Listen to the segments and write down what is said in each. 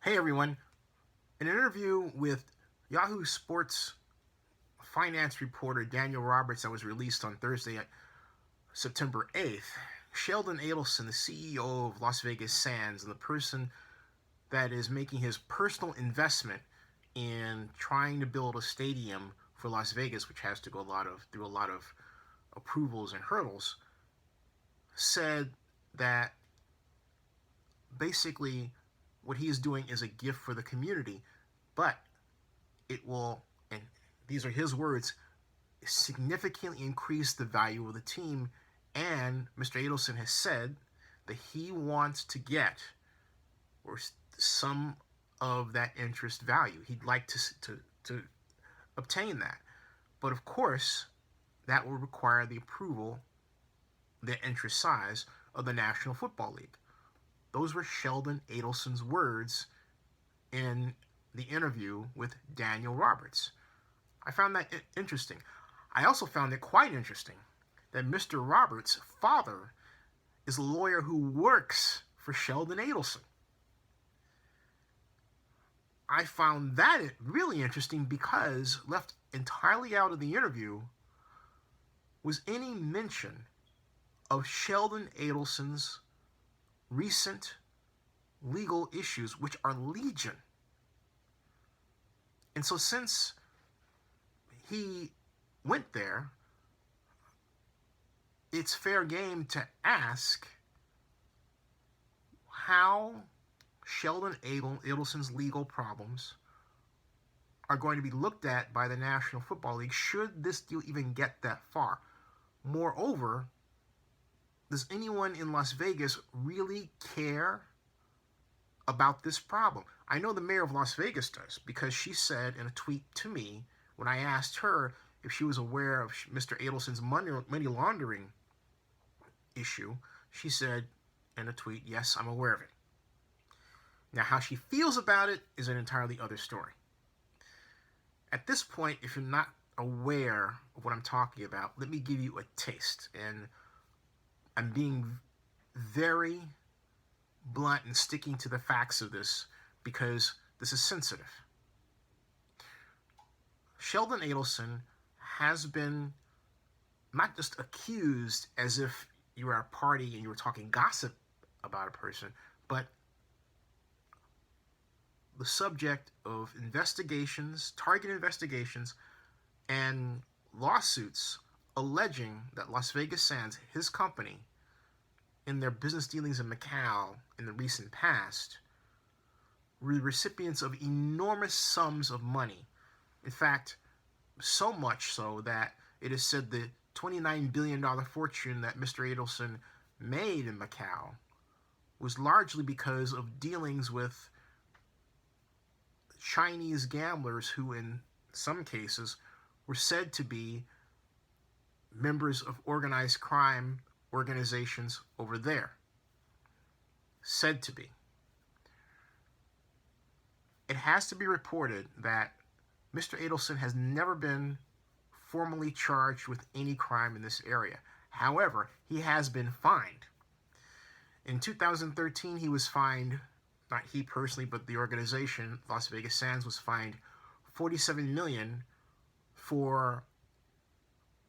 Hey everyone, in an interview with Yahoo Sports finance reporter Daniel Roberts that was released on Thursday, September 8th, Sheldon Adelson, the CEO of Las Vegas Sands and the person that is making his personal investment in trying to build a stadium for Las Vegas, which has to go through a lot of approvals and hurdles, said that basically what he is doing is a gift for the community, but it will, and these are his words, significantly increase the value of the team. And Mr. Adelson has said that he wants to get or some of that interest value. He'd like to obtain that. But of course, that will require the approval, the interest size of the National Football League. Those were Sheldon Adelson's words in the interview with Daniel Roberts. I found that interesting. I also found it quite interesting that Mr. Roberts' father is a lawyer who works for Sheldon Adelson. I found that really interesting because left entirely out of the interview was any mention of Sheldon Adelson's recent legal issues, which are legion. And so since he went there, it's fair game to ask how Sheldon Adelson's legal problems are going to be looked at by the National Football League should this deal even get that far. Moreover, does anyone in Las Vegas really care about this problem? I know the mayor of Las Vegas does, because she said in a tweet to me when I asked her if she was aware of Mr. Adelson's money laundering issue, she said in a tweet, yes, I'm aware of it. Now, how she feels about it is an entirely other story. At this point, if you're not aware of what I'm talking about, let me give you a taste. And I'm being very blunt and sticking to the facts of this because this is sensitive. Sheldon Adelson has been not just accused as if you were at a party and you were talking gossip about a person, but the subject of investigations, target investigations, and lawsuits alleging that Las Vegas Sands, his company, in their business dealings in Macao in the recent past, were the recipients of enormous sums of money. In fact, so much so that it is said the $29 billion fortune that Mr. Adelson made in Macao was largely because of dealings with Chinese gamblers who, in some cases, were said to be members of organized crime organizations over there. Said to be. It has to be reported that Mr. Adelson has never been formally charged with any crime in this area. However, he has been fined. In 2013, he was fined, not he personally, but the organization, Las Vegas Sands, was fined $47 million for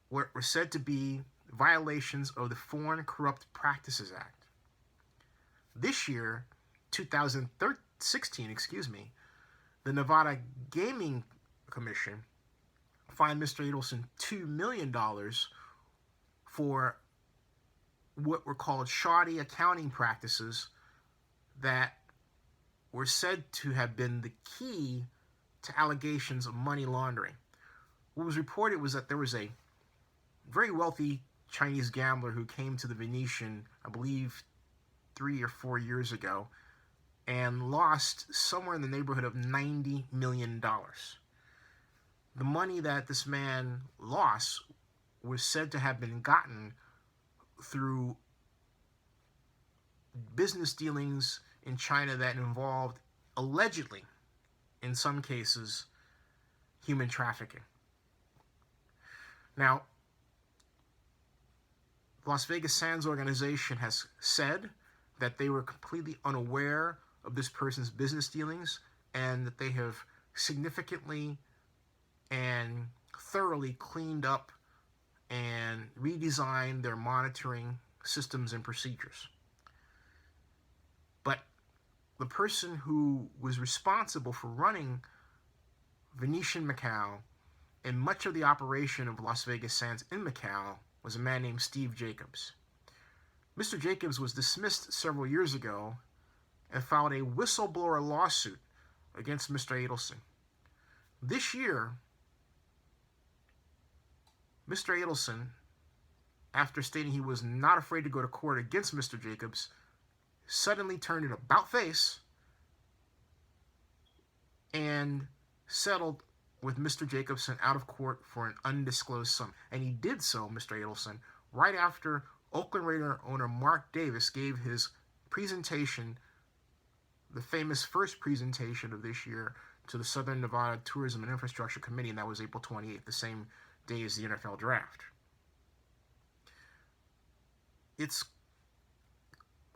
what were said to be violations of the Foreign Corrupt Practices Act. This year, 2016, the Nevada Gaming Commission fined Mr. Adelson $2 million for what were called shoddy accounting practices that were said to have been the key to allegations of money laundering. What was reported was that there was a very wealthy Chinese gambler who came to the Venetian, I believe, 3 or 4 years ago, and lost somewhere in the neighborhood of $90 million. The money that this man lost was said to have been gotten through business dealings in China that involved, allegedly, in some cases, human trafficking. Now, Las Vegas Sands organization has said that they were completely unaware of this person's business dealings, and that they have significantly and thoroughly cleaned up and redesigned their monitoring systems and procedures. But the person who was responsible for running Venetian Macao and much of the operation of Las Vegas Sands in Macao was a man named Steve Jacobs. Mr. Jacobs was dismissed several years ago and filed a whistleblower lawsuit against Mr. Adelson. This year, Mr. Adelson, after stating he was not afraid to go to court against Mr. Jacobs, suddenly turned an about-face and settled with Mr. Jacobson out of court for an undisclosed sum. And he did so, Mr. Adelson, right after Oakland Raider owner Mark Davis gave his presentation, the famous first presentation of this year, to the Southern Nevada Tourism and Infrastructure Committee, and that was April 28th, the same day as the NFL draft. It's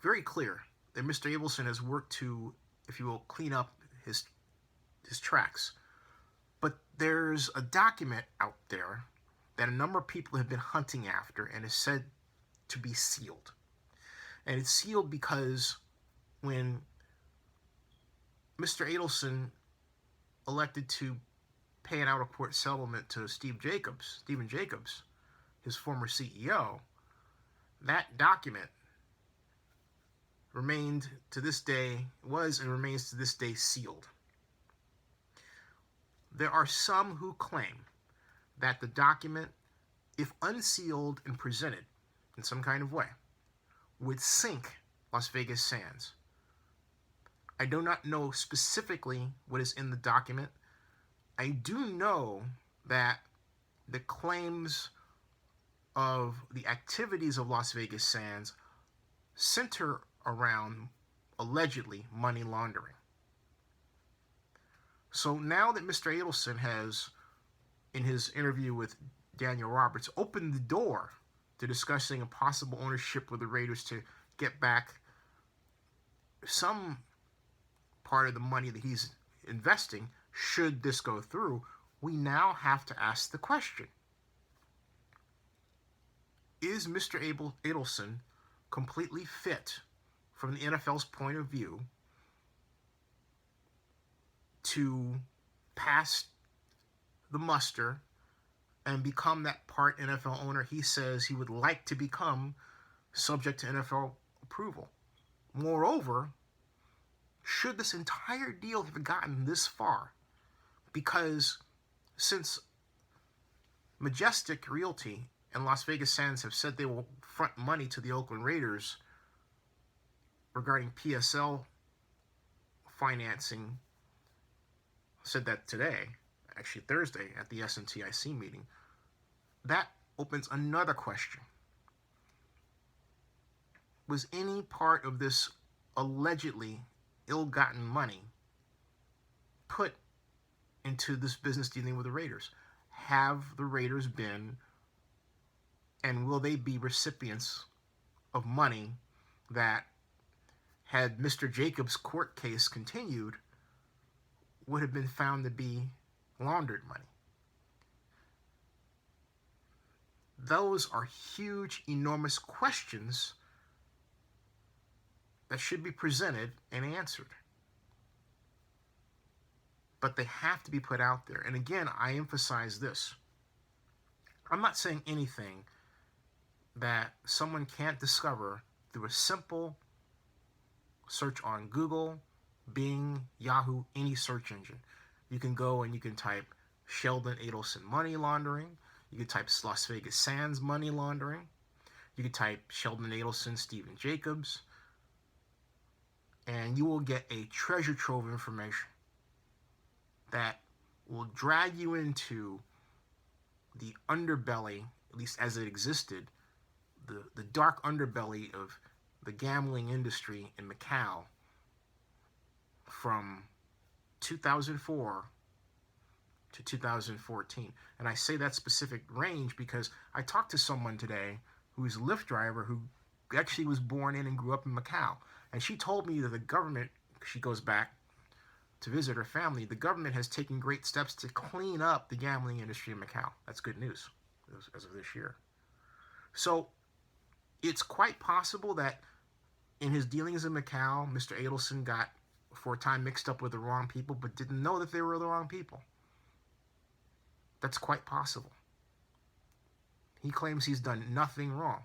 very clear that Mr. Adelson has worked to, if you will, clean up his tracks. But there's a document out there that a number of people have been hunting after and is said to be sealed. And it's sealed because when Mr. Adelson elected to pay an out-of-court settlement to Stephen Jacobs, his former CEO, that document remained to this day, was and remains to this day sealed. There are some who claim that the document, if unsealed and presented in some kind of way, would sink Las Vegas Sands. I do not know specifically what is in the document. I do know that the claims of the activities of Las Vegas Sands center around, allegedly, money laundering. So now that Mr. Adelson has, in his interview with Daniel Roberts, opened the door to discussing a possible ownership with the Raiders to get back some part of the money that he's investing, should this go through, we now have to ask the question: is Mr. Adelson completely fit, from the NFL's point of view, to pass the muster and become that part NFL owner he says he would like to become, subject to NFL approval? Moreover, should this entire deal have gotten this far? Because since Majestic Realty and Las Vegas Sands have said they will front money to the Oakland Raiders regarding PSL financing, said that today, actually Thursday, at the SNTIC meeting, that opens another question. Was any part of this allegedly ill-gotten money put into this business dealing with the Raiders? Have the Raiders been, and will they be, recipients of money that, had Mr. Jacobs' court case continued, would have been found to be laundered money? Those are huge, enormous questions that should be presented and answered. But they have to be put out there. And again, I emphasize this. I'm not saying anything that someone can't discover through a simple search on Google, Bing, Yahoo, any search engine. You can go and you can type Sheldon Adelson money laundering. You can type Las Vegas Sands money laundering. You can type Sheldon Adelson, Stephen Jacobs. And you will get a treasure trove of information that will drag you into the underbelly, at least as it existed, the dark underbelly of the gambling industry in Macao from 2004 to 2014. And I say that specific range because I talked to someone today who's a Lyft driver who actually was born in and grew up in Macao. And she told me that the government she goes back to visit her family, the government has taken great steps to clean up the gambling industry in Macau. That's good news as of this year. So it's quite possible that in his dealings in Macau, Mr. Adelson got for a time mixed up with the wrong people, but didn't know that they were the wrong people. That's quite possible. He claims he's done nothing wrong.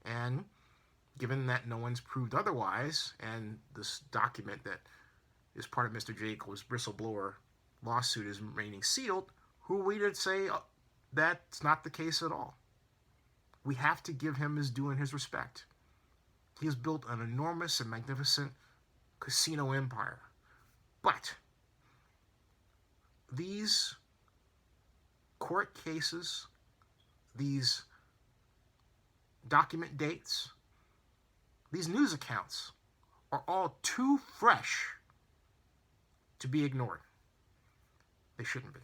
And given that no one's proved otherwise, and this document that is part of Mr. Jacobs' whistleblower lawsuit is remaining sealed, who are we to say that's not the case at all? We have to give him his due and his respect. He has built an enormous and magnificent casino empire. But these court cases, these document dates, these news accounts are all too fresh to be ignored. They shouldn't be.